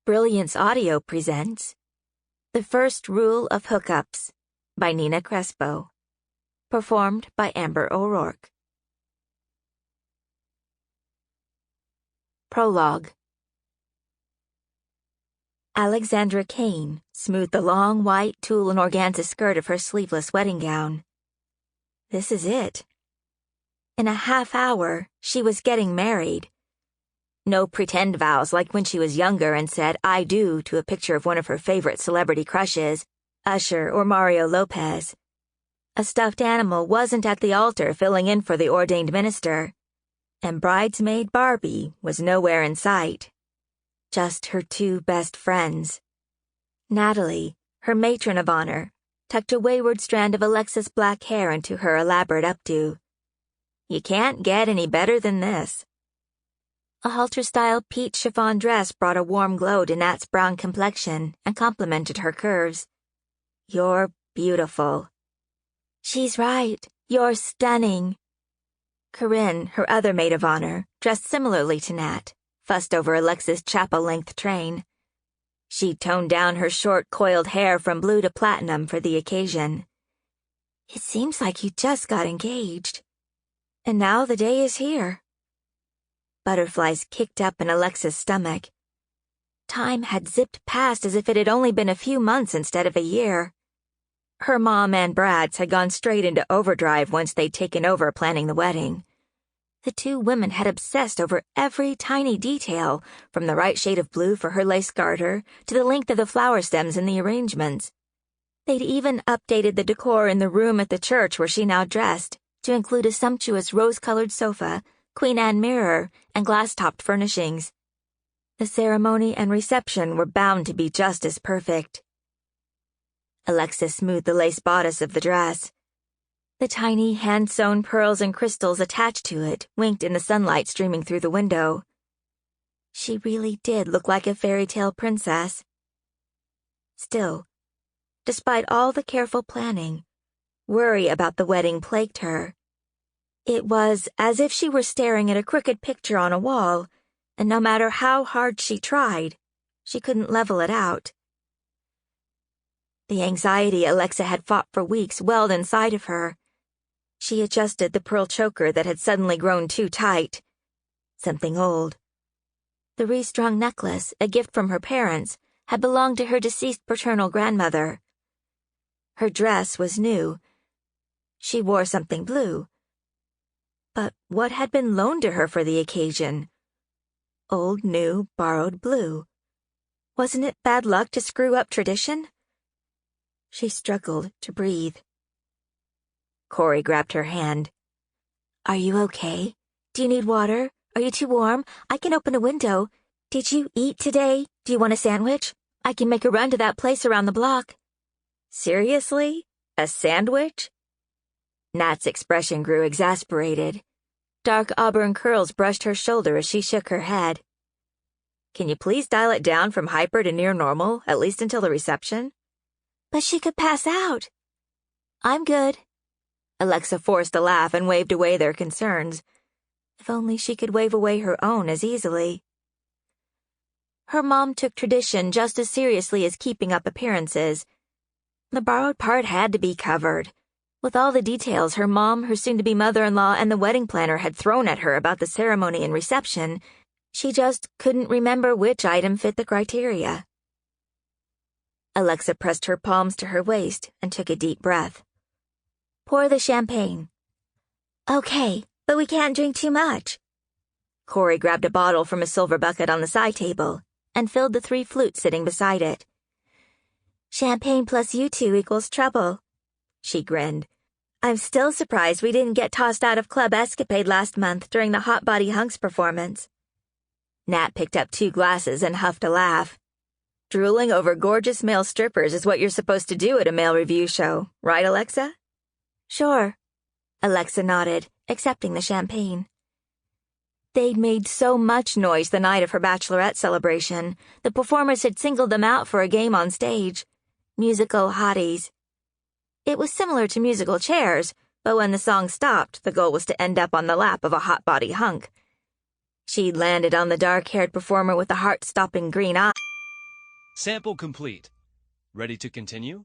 Brilliance Audio presents The First Rule of Hookups by Nina Crespo. Performed by Amber O'Rourke. Prologue. Alexandra Kane smoothed the long white tulle and organza skirt of her sleeveless wedding gown. This is it. In a half hour, she was getting married. No pretend vows like when she was younger and said "I do" to a picture of one of her favorite celebrity crushes, Usher or Mario Lopez. A stuffed animal wasn't at the altar filling in for the ordained minister, and bridesmaid Barbie was nowhere in sight. Just her two best friends. Natalie, her matron of honor, tucked a wayward strand of Alexa's black hair into her elaborate updo. You can't get any better than this. A halter-style peach chiffon dress brought a warm glow to Nat's brown complexion and complemented her curves. You're beautiful. She's right. You're stunning. Corinne, her other maid of honor, dressed similarly to Nat, fussed over Alexa's chapel-length train. She toned down her short, coiled hair from blue to platinum for the occasion. It seems like you just got engaged. And now the day is here. Butterflies kicked up in Alexa's stomach. Time had zipped past as if it had only been a few months instead of a year. Her mom and Brad's had gone straight into overdrive once they'd taken over planning the wedding. The two women had obsessed over every tiny detail, from the right shade of blue for her lace garter to the length of the flower stems in the arrangements. They'd even updated the decor in the room at the church where she now dressed to include a sumptuous rose-colored sofa, Queen Anne mirror, and glass-topped furnishings. The ceremony and reception were bound to be just as perfect. Alexa smoothed the lace bodice of the dress. The tiny hand-sewn pearls and crystals attached to it winked in the sunlight streaming through the window. She really did look like a fairy tale princess. Still, despite all the careful planning, worry about the wedding plagued her. It was as if she were staring at a crooked picture on a wall, and no matter how hard she tried, she couldn't level it out. The anxiety Alexa had fought for weeks welled inside of her. She adjusted the pearl choker that had suddenly grown too tight. Something old. The restrung necklace, a gift from her parents, had belonged to her deceased paternal grandmother. Her dress was new. She wore something blue. But what had been loaned to her for the occasion? Old, new, borrowed blue. Wasn't it bad luck to screw up tradition? She struggled to breathe. Corey grabbed her hand. Are you okay? Do you need water? Are you too warm? I can open a window. Did you eat today? Do you want a sandwich? I can make a run to that place around the block. Seriously? A sandwich? Nat's expression grew exasperated. Dark auburn curls brushed her shoulder as she shook her head. Can you please dial it down from hyper to near normal, at least until the reception? But she could pass out. I'm good. Alexa forced a laugh and waved away their concerns. If only she could wave away her own as easily. Her mom took tradition just as seriously as keeping up appearances. The borrowed part had to be covered. With all the details her mom, her soon-to-be mother-in-law, and the wedding planner had thrown at her about the ceremony and reception, she just couldn't remember which item fit the criteria. Alexa pressed her palms to her waist and took a deep breath. Pour the champagne. Okay, but we can't drink too much. Corey grabbed a bottle from a silver bucket on the side table and filled the 3 flutes sitting beside it. Champagne plus you two equals trouble. She grinned. I'm still surprised we didn't get tossed out of Club Escapade last month during the Hot Body Hunks performance. Nat picked up 2 glasses and huffed a laugh. Drooling over gorgeous male strippers is what you're supposed to do at a male review show, right, Alexa? Sure. Alexa nodded, accepting the champagne. They'd made so much noise the night of her bachelorette celebration, the performers had singled them out for a game on stage. Musical hotties. It was similar to musical chairs, but when the song stopped, the goal was to end up on the lap of a hot body hunk. She'd landed on the dark-haired performer with the heart-stopping green eye. Sample complete. Ready to continue?